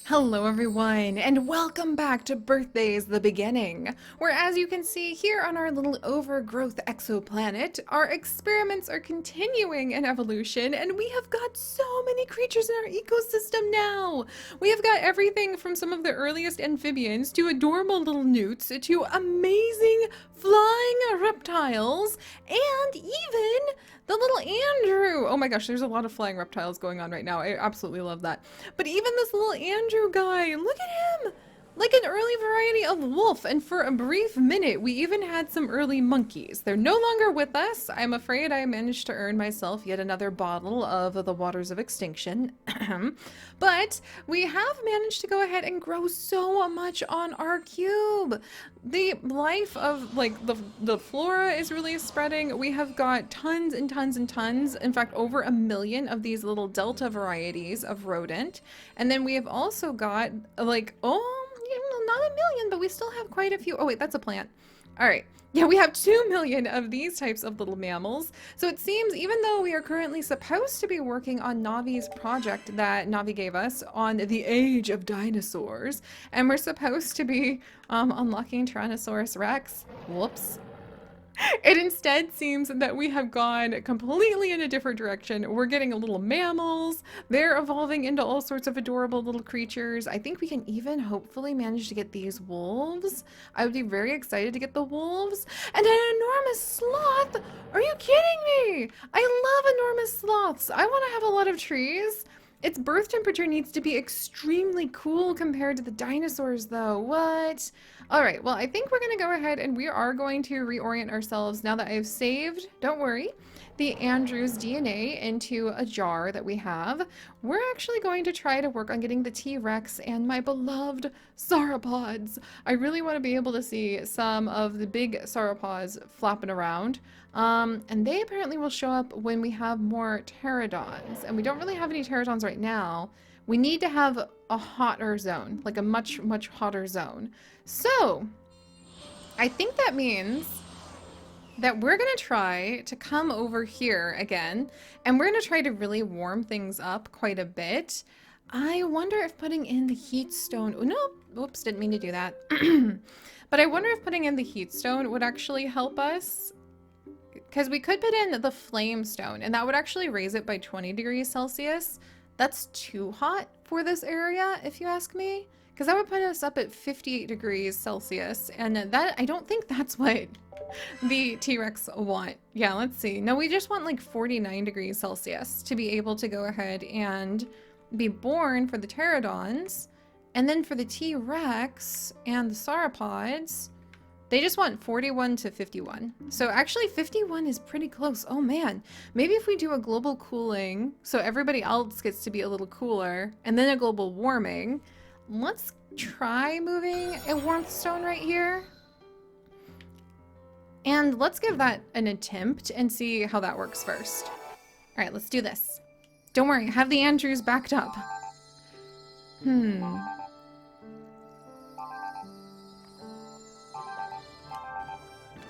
Hello everyone, and welcome back to Birthdays the Beginning, where as you can see here on our little overgrowth exoplanet, our experiments are continuing in evolution, and we have got so many creatures in our ecosystem now! We have got everything from some of the earliest amphibians to adorable little newts to amazing flying reptiles, and even the little Andrew! Oh my gosh, there's a lot of flying reptiles going on right now. I absolutely love that. But even this little Andrew guy, look at him! Like an early variety of wolf, and for a brief minute, we even had some early monkeys. They're no longer with us. I'm afraid I managed to earn myself yet another bottle of the waters of extinction. But we have managed to go ahead and grow so much on our cube. The life of the flora is really spreading. We have got tons and tons and tons, in fact over 1 million of these little delta varieties of rodent. And then we have also got not 1 million, but we still have quite a few. Oh wait, that's a plant. All right. Yeah, we have 2 million of these types of little mammals. So it seems, even though we are currently supposed to be working on Navi's project that Navi gave us on the age of dinosaurs, and we're supposed to be unlocking Tyrannosaurus Rex. Whoops. It instead seems that we have gone completely in a different direction. We're getting little mammals. They're evolving into all sorts of adorable little creatures. I think we can even hopefully manage to get these wolves. I would be very excited to get the wolves. And an enormous sloth! Are you kidding me? I love enormous sloths. I want to have a lot of trees. Its birth temperature needs to be extremely cool compared to the dinosaurs, though. What? All right, well, I think we're going to go ahead and we are going to reorient ourselves now that I've saved, don't worry, the Andrew's DNA into a jar that we have. We're actually going to try to work on getting the T-Rex and my beloved sauropods. I really want to be able to see some of the big sauropods flapping around. And they apparently will show up when we have more pterodons. And we don't really have any pterodons right now. We need to have a hotter zone, like a much, much hotter zone. So, I think that means that we're going to try to come over here again, and we're going to try to really warm things up quite a bit. I wonder if putting in the heat stone... Oh, no, oops, didn't mean to do that. But I wonder if putting in the heat stone would actually help us. Because we could put in the flame stone, and that would actually raise it by 20 degrees Celsius. That's too hot for this area, if you ask me. Because that would put us up at 58 degrees Celsius, and that, I don't think that's what the T-Rex want. Yeah, let's see. No, we just want like 49 degrees Celsius to be able to go ahead and be born for the pterodons. And then for the T-Rex and the sauropods, they just want 41 to 51. So actually 51 is pretty close. Oh man, maybe if we do a global cooling, so everybody else gets to be a little cooler, and then a global warming. Let's try moving a warmth stone right here. And let's give that an attempt and see how that works first. All right, let's do this. Don't worry, have the Andrews backed up.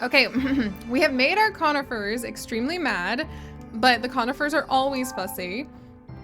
Okay, we have made our conifers extremely mad, but the conifers are always fussy.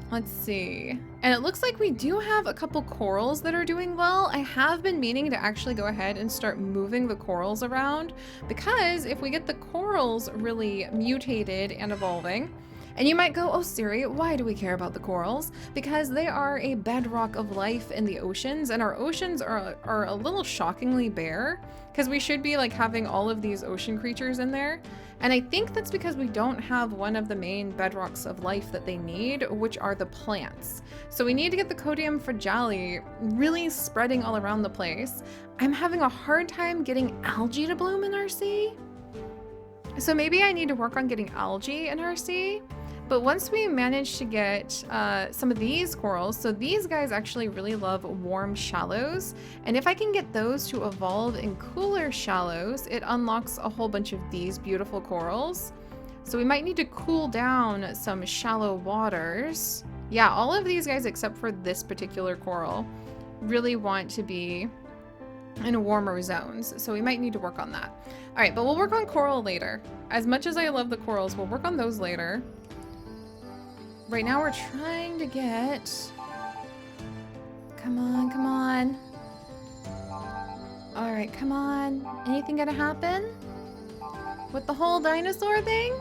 Let's see. And it looks like we do have a couple corals that are doing well. I have been meaning to actually go ahead and start moving the corals around, because if we get the corals really mutated and evolving, and you might go, oh Siri, why do we care about the corals? Because they are a bedrock of life in the oceans, and our oceans are a little shockingly bare, because we should be like having all of these ocean creatures in there. And I think that's because we don't have one of the main bedrocks of life that they need, which are the plants. So we need to get the Codium fragile really spreading all around the place. I'm having a hard time getting algae to bloom in our sea. So maybe I need to work on getting algae in our sea. But once we manage to get some of these corals, so these guys actually really love warm shallows, and if I can get those to evolve in cooler shallows, it unlocks a whole bunch of these beautiful corals. So we might need to cool down some shallow waters. Yeah, all of these guys except for this particular coral really want to be in warmer zones, so we might need to work on that. All right, but we'll work on coral later. As much as I love the corals, we'll work on those later. Right now we're trying to get come on, come on. All right, come on. Anything gonna happen with the whole dinosaur thing?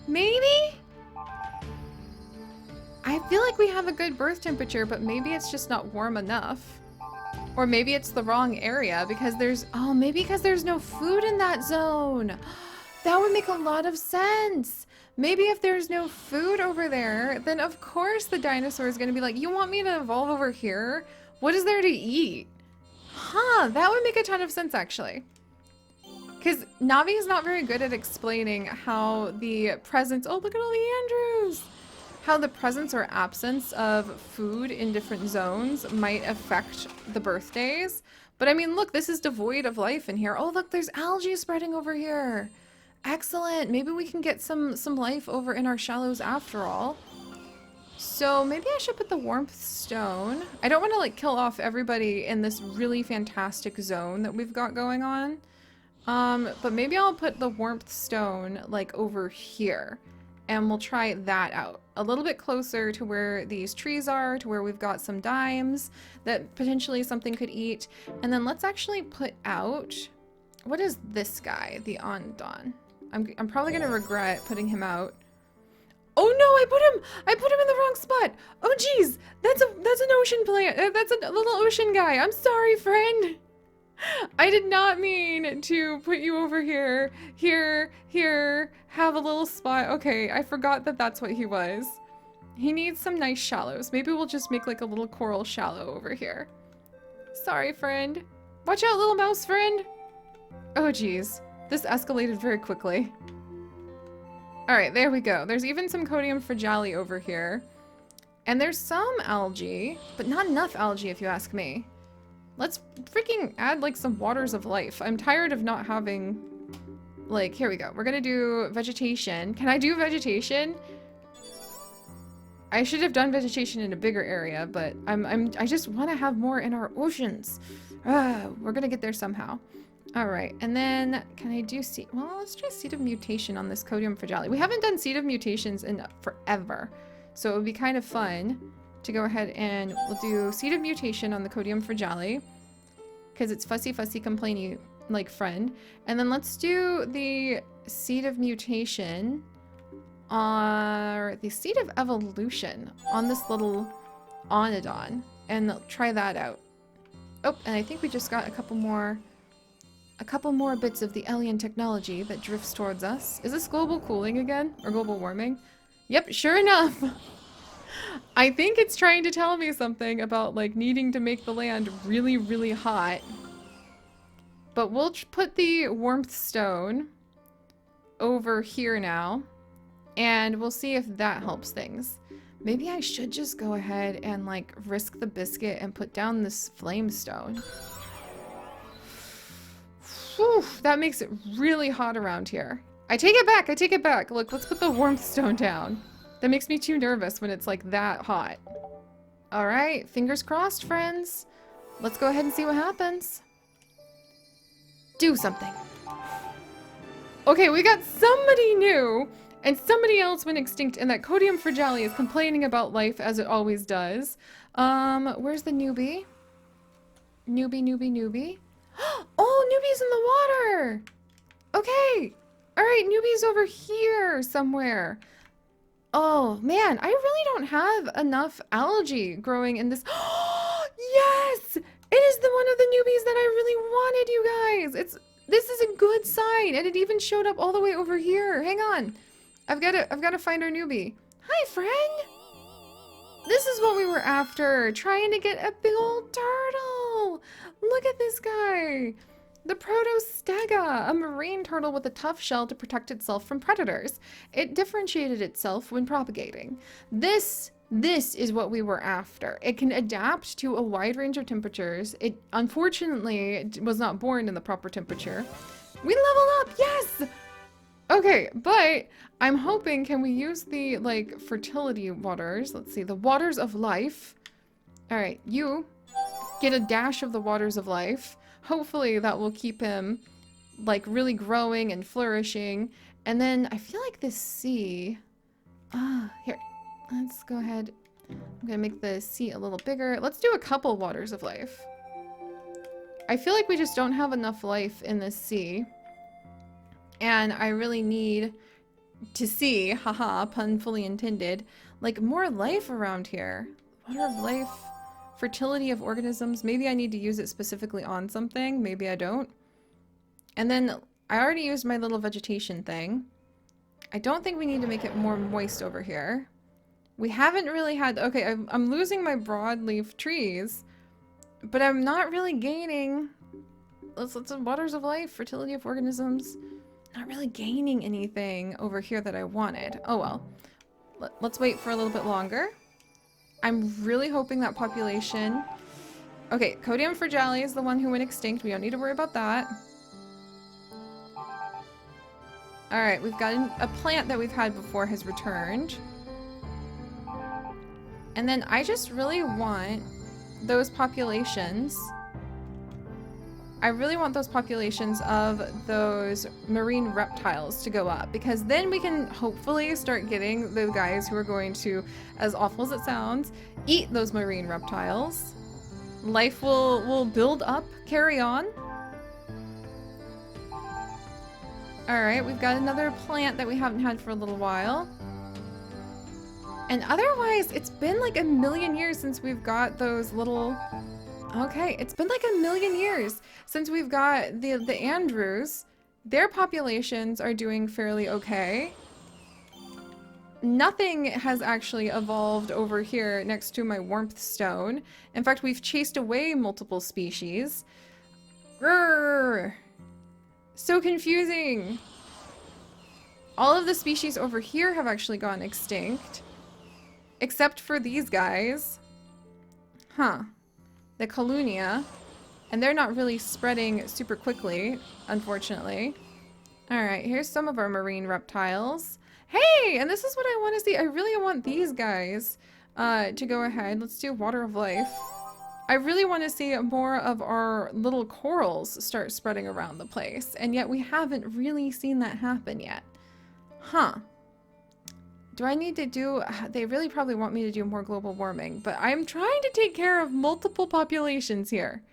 Maybe? I feel like we have a good birth temperature, but maybe it's just not warm enough. Or maybe it's the wrong area because there's, oh, maybe because there's no food in that zone. That would make a lot of sense. Maybe if there's no food over there, then of course the dinosaur is going to be like, you want me to evolve over here? What is there to eat? Huh, that would make a ton of sense actually. Because Navi is not very good at explaining how the presence, oh, look at all the Andrews! How the presence or absence of food in different zones might affect the birthdays. But I mean, look, this is devoid of life in here. Oh, look, there's algae spreading over here. Excellent. Maybe we can get some life over in our shallows after all. So maybe I should put the warmth stone. I don't want to like kill off everybody in this really fantastic zone that we've got going on. But maybe I'll put the warmth stone like over here. And we'll try that out. A little bit closer to where these trees are, to where we've got some dimes that potentially something could eat. And then let's actually put out, what is this guy, the Ondon? I'm probably gonna regret putting him out. Oh no, I put him in the wrong spot. Oh geez, that's an ocean plant. That's a little ocean guy. I'm sorry, friend. I did not mean to put you over here, here, have a little spot. Okay, I forgot that that's what he was. He needs some nice shallows. Maybe we'll just make like a little coral shallow over here. Sorry, friend. Watch out, little mouse friend. Oh, geez. This escalated very quickly. All right, there we go. There's even some Codium fragile over here. And there's some algae, but not enough algae if you ask me. Let's freaking add like some waters of life. I'm tired of not having, like, here we go. We're gonna do vegetation. Can I do vegetation? I should have done vegetation in a bigger area, but I just want to have more in our oceans. We're gonna get there somehow. All right, and then can I do seed? Well, let's try seed of mutation on this Codium fragile. We haven't done seed of mutations in forever, so it would be kind of fun to go ahead and we'll do seed of mutation on the Codium fragile because it's fussy complainy like friend. And then let's do the seed of mutation or the seed of evolution on this little Onodon and try that out. Oh, and I think we just got a couple more bits of the alien technology that drifts towards us. Is this global cooling again or global warming? Yep, sure enough. I think it's trying to tell me something about like needing to make the land really hot. But we'll put the warmth stone over here now and we'll see if that helps things. Maybe I should just go ahead and like risk the biscuit and put down this flame stone. Whew, that makes it really hot around here. I take it back. Look, let's put the warmth stone down. That makes me too nervous when it's like that hot. All right, fingers crossed, friends. Let's go ahead and see what happens. Do something. Okay, we got somebody new and somebody else went extinct and that Codium fragile is complaining about life as it always does. Where's the newbie? Newbie. Oh, newbie's in the water. Okay. All right, newbie's over here somewhere. Oh, man, I really don't have enough algae growing in this. Yes! It is the one of the newbies that I really wanted, you guys. This is a good sign, and it even showed up all the way over here. Hang on. I've got to find our newbie. Hi, friend. This is what we were after, trying to get a big old turtle. Look at this guy. The Protostega, a marine turtle with a tough shell to protect itself from predators. It differentiated itself when propagating. This is what we were after. It can adapt to a wide range of temperatures. It unfortunately was not born in the proper temperature. We leveled up, yes! Okay, but I'm hoping, can we use the like fertility waters? Let's see, the waters of life. All right, you get a dash of the waters of life. Hopefully that will keep him like really growing and flourishing. And then I feel like this sea, here, let's go ahead. I'm gonna make the sea a little bigger. Let's do a couple waters of life. I feel like we just don't have enough life in this sea. And I really need to see, haha, pun fully intended, like more life around here. Water of life, fertility of organisms. Maybe I need to use it specifically on something. Maybe I don't. And then I already used my little vegetation thing. I don't think we need to make it more moist over here. We haven't really had... Okay, I'm losing my broadleaf trees, but I'm not really gaining... Let's waters of life, fertility of organisms. Not really gaining anything over here that I wanted. Oh well. Let's wait for a little bit longer. I'm really hoping that population... Okay, Codium frigale is the one who went extinct. We don't need to worry about that. Alright, we've got a plant that we've had before has returned. And then I just really want those populations... I really want those populations of those marine reptiles to go up, because then we can hopefully start getting the guys who are going to, as awful as it sounds, eat those marine reptiles. Life will build up, carry on. Alright, we've got another plant that we haven't had for a little while. And otherwise, it's been like a million years since we've got those little... Okay, it's been like a million years since we've got the Andrews. Their populations are doing fairly okay. Nothing has actually evolved over here next to my warmth stone. In fact, we've chased away multiple species. Grrr! So confusing! All of the species over here have actually gone extinct. Except for these guys. Huh. The Colonia, and they're not really spreading super quickly, unfortunately. Alright, here's some of our marine reptiles. Hey, and this is what I want to see. I really want these guys to go ahead. Let's do water of life. I really want to see more of our little corals start spreading around the place, and yet we haven't really seen that happen yet. Huh. Do I need to do... They really probably want me to do more global warming, but I'm trying to take care of multiple populations here.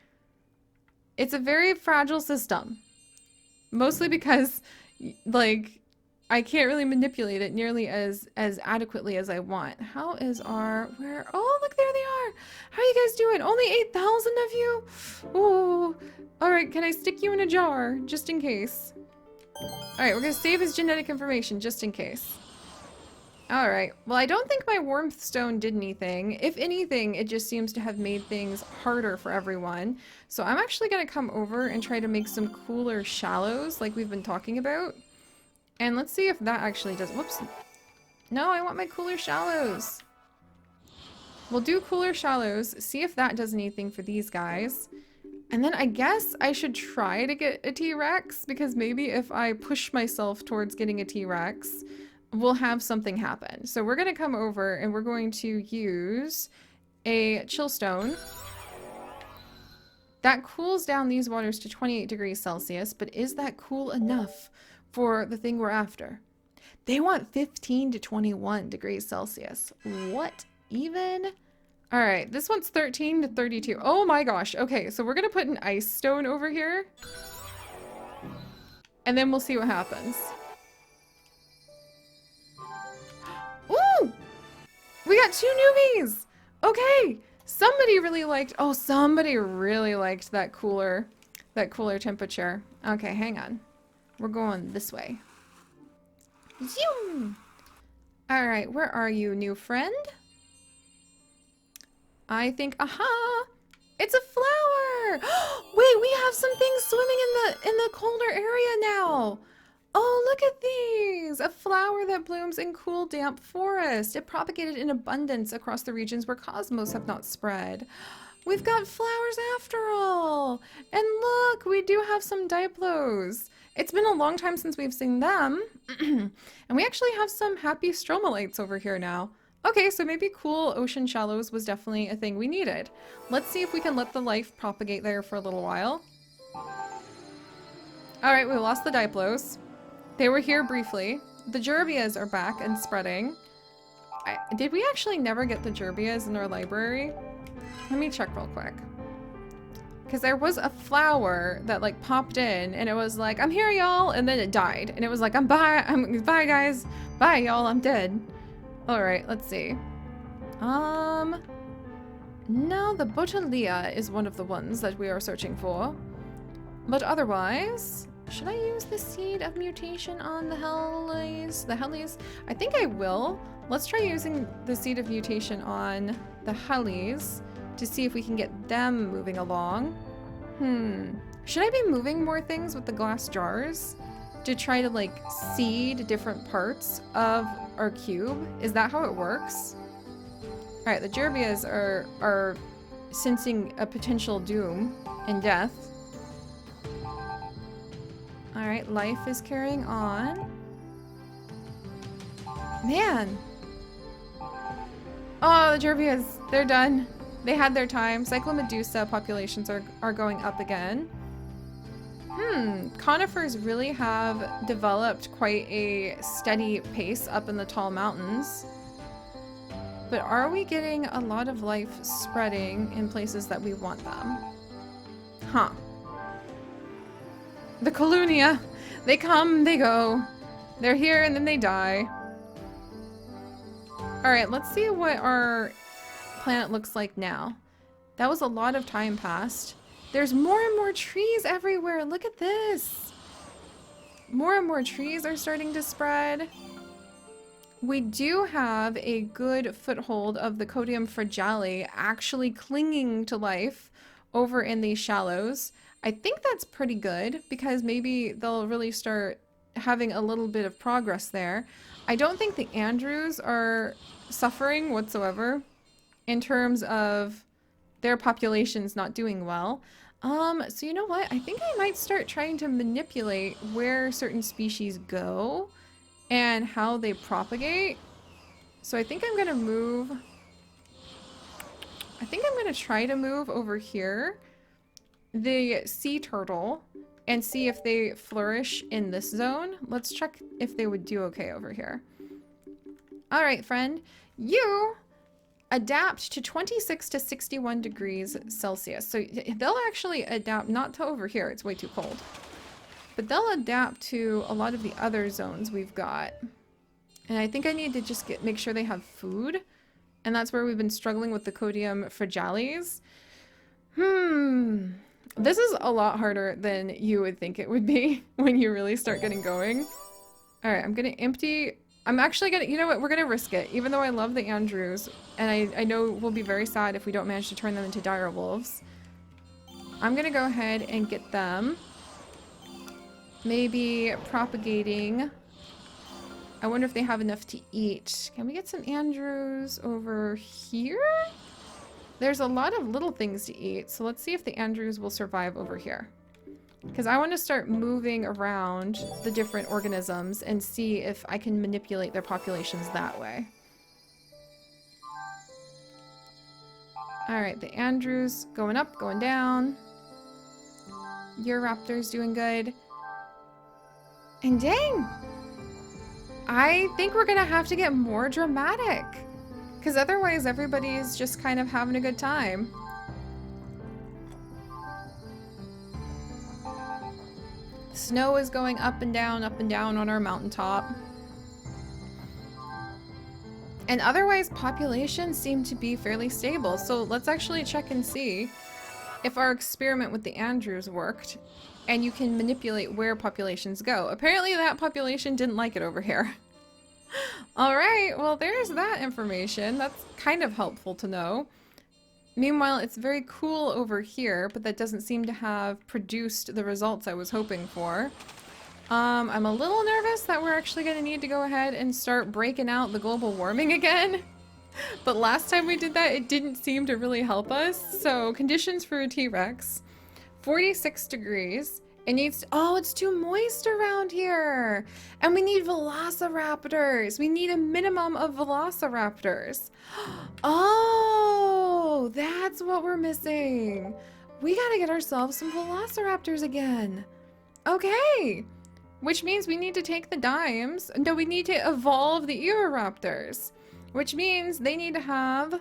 It's a very fragile system. Mostly because, like, I can't really manipulate it nearly as adequately as I want. How is our... Where... Oh, look, there they are! How are you guys doing? Only 8,000 of you? Ooh. Alright, can I stick you in a jar? Just in case. Alright, we're gonna save his genetic information, just in case. Alright, well I don't think my warmth stone did anything. If anything, it just seems to have made things harder for everyone. So I'm actually going to come over and try to make some cooler shallows like we've been talking about. And let's see if that actually does... Whoops. No, I want my cooler shallows. We'll do cooler shallows, see if that does anything for these guys. And then I guess I should try to get a T-Rex, because maybe if I push myself towards getting a T-Rex... we'll have something happen. So we're going to come over and we're going to use a chill stone. That cools down these waters to 28 degrees Celsius, but is that cool enough for the thing we're after? They want 15 to 21 degrees Celsius. What even? All right, this one's 13 to 32. Oh my gosh. Okay, so we're going to put an ice stone over here. And then we'll see what happens. Ooh! We got 2 newbies! Okay! Somebody really liked... Oh, somebody really liked that cooler temperature. Okay, hang on. We're going this way. Zoom! Alright, where are you, new friend? I think... Aha! It's a flower! Wait, we have some things swimming in the colder area now! Oh, look at these! A flower that blooms in cool, damp forest. It propagated in abundance across the regions where cosmos have not spread. We've got flowers after all! And look, we do have some diplos. It's been a long time since we've seen them. And we actually have some happy stromolites over here now. Okay, so maybe cool ocean shallows was definitely a thing we needed. Let's see if we can let the life propagate there for a little while. Alright, we lost the diplos. They were here briefly. The Gerbias are back and spreading. Did we actually never get the Gerbias in our library? Let me check real quick. Because there was a flower that like popped in and it was like, I'm here y'all, and then it died. And it was like, I'm bye guys. Bye y'all, I'm dead. Alright, let's see. No, the Botalia is one of the ones that we are searching for. But otherwise, should I use the seed of mutation on the Hellies? The Hellies? I think I will. Let's try using the seed of mutation on the Hellies to see if we can get them moving along. Should I be moving more things with the glass jars to try to like seed different parts of our cube? Is that how it works? All right, the Gerbias are sensing a potential doom and death. All right, life is carrying on. Man. Oh, the Gerbias, they're done. They had their time. Cyclomedusa populations are going up again. Conifers really have developed quite a steady pace up in the tall mountains. But are we getting a lot of life spreading in places that we want them? Huh. The Colonia. They come, they go. They're here and then they die. Alright, let's see what our planet looks like now. That was a lot of time passed. There's more and more trees everywhere. Look at this. More and more trees are starting to spread. We do have a good foothold of the Codium fragile actually clinging to life over in these shallows. I think that's pretty good because maybe they'll really start having a little bit of progress there. I don't think the Andrews are suffering whatsoever in terms of their populations not doing well. So you know what? I think I might start trying to manipulate where certain species go and how they propagate. So I think I'm gonna move. I think I'm gonna try to move over here the sea turtle and see if they flourish in this zone. Let's check if they would do okay over here. All right, friend, you adapt to 26 to 61 degrees Celsius. So they'll actually adapt, not to over here, it's way too cold. But they'll adapt to a lot of the other zones we've got. And I think I need to just make sure they have food. And that's where we've been struggling with the Codium fragiles. This is a lot harder than you would think it would be when you really start getting going. All right, I'm gonna empty. I'm actually gonna, you know what, we're gonna risk it. Even though I love the Andrews, and I know we'll be very sad if we don't manage to turn them into dire wolves. I'm gonna go ahead and get them. Maybe propagating. I wonder if they have enough to eat. Can we get some Andrews over here? There's a lot of little things to eat, so let's see if the Andrews will survive over here. Because I want to start moving around the different organisms and see if I can manipulate their populations that way. Alright, the Andrews going up, going down. Raptor's doing good. And dang! I think we're gonna have to get more dramatic. Because otherwise everybody's just kind of having a good time. Snow is going up and down on our mountaintop. And otherwise, populations seem to be fairly stable. So let's actually check and see if our experiment with the Andrews worked. And you can manipulate where populations go. Apparently that population didn't like it over here. Alright, well there's that information. That's kind of helpful to know. Meanwhile, it's very cool over here, but that doesn't seem to have produced the results I was hoping for. I'm a little nervous that we're actually going to need to go ahead and start breaking out the global warming again. But last time we did that, it didn't seem to really help us. So, conditions for a T-Rex. 46 degrees. It needs to, oh, it's too moist around here. And we need velociraptors. We need a minimum of velociraptors. Oh, that's what we're missing. We gotta get ourselves some velociraptors again. Okay. Which means we need to take the dimes. No, we need to evolve the Eoraptors. which means they need to have,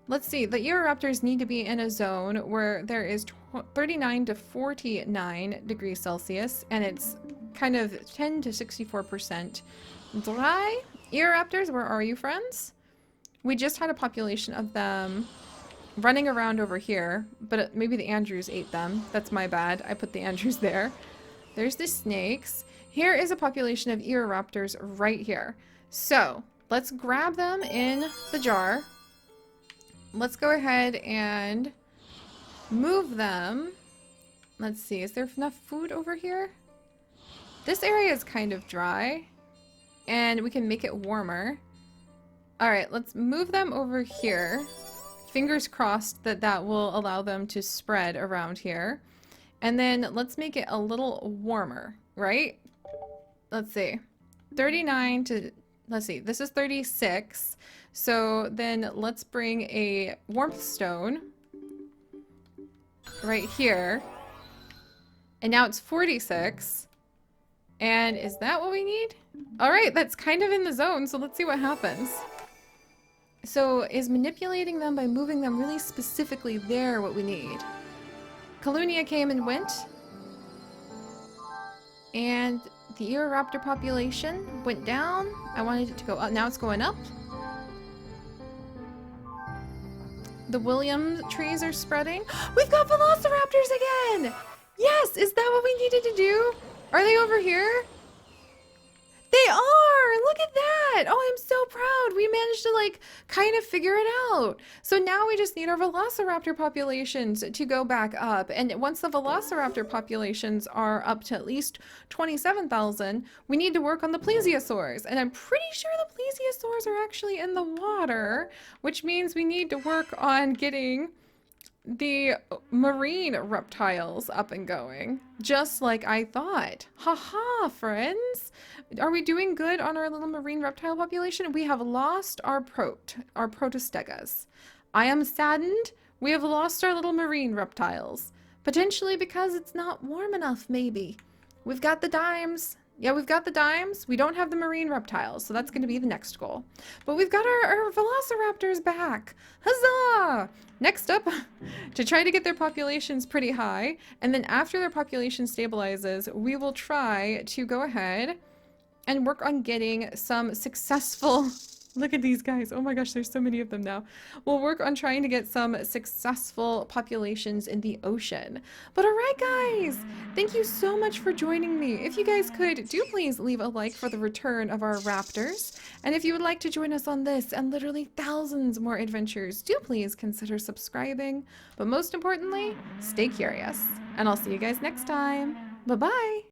let's see, the Eoraptors need to be in a zone where there is 39 to 49 degrees Celsius, and it's kind of 10 to 64% dry. Eoraptors, where are you, friends? We just had a population of them running around over here, but maybe the Andrews ate them. That's my bad. I put the Andrews there. There's the snakes. Here is a population of Eoraptors right here. So let's grab them in the jar. Let's go ahead and move them. Let's see, is there enough food over here? This area is kind of dry, and we can make it warmer. All right, let's move them over here. Fingers crossed that that will allow them to spread around here. And then let's make it a little warmer, right? Let's see. 39 to, let's see, this is 36. So then let's bring a warmth stone right here. And now it's 46. And is that what we need? All right, that's kind of in the zone, so let's see what happens. So is manipulating them by moving them really specifically there what we need? Colonia came and went. And the Eoraptor population went down. I wanted it to go up. Now it's going up. The William trees are spreading. We've got VELOCIRAPTORS again! Yes! Is that what we needed to do? Are they over here? They are! Look at that! Oh, I'm so proud! We managed to, like, kind of figure it out. So now we just need our VELOCIRAPTOR populations to go back up. And once the VELOCIRAPTOR populations are up to at least 27,000, we need to work on the plesiosaurs. And I'm pretty sure the plesiosaurs are actually in the water, which means we need to work on getting the marine reptiles up and going, just like I thought. Haha, friends. Are we doing good on our little marine reptile population? We have lost our protostegas. I am saddened. We have lost our little marine reptiles. Potentially because it's not warm enough, maybe. We've got the dimes. Yeah, we've got the dimes. We don't have the marine reptiles, so that's going to be the next goal. But we've got our VELOCIRAPTORs back. Huzzah! Next up, to try to get their populations pretty high, and then after their population stabilizes, we will try to go ahead and work on getting some successful... Look at these guys. Oh my gosh, there's so many of them now. We'll work on trying to get some successful populations in the ocean. But alright guys, thank you so much for joining me. If you guys could, do please leave a like for the return of our raptors. And if you would like to join us on this and literally thousands more adventures, do please consider subscribing. But most importantly, stay curious. And I'll see you guys next time. Bye-bye.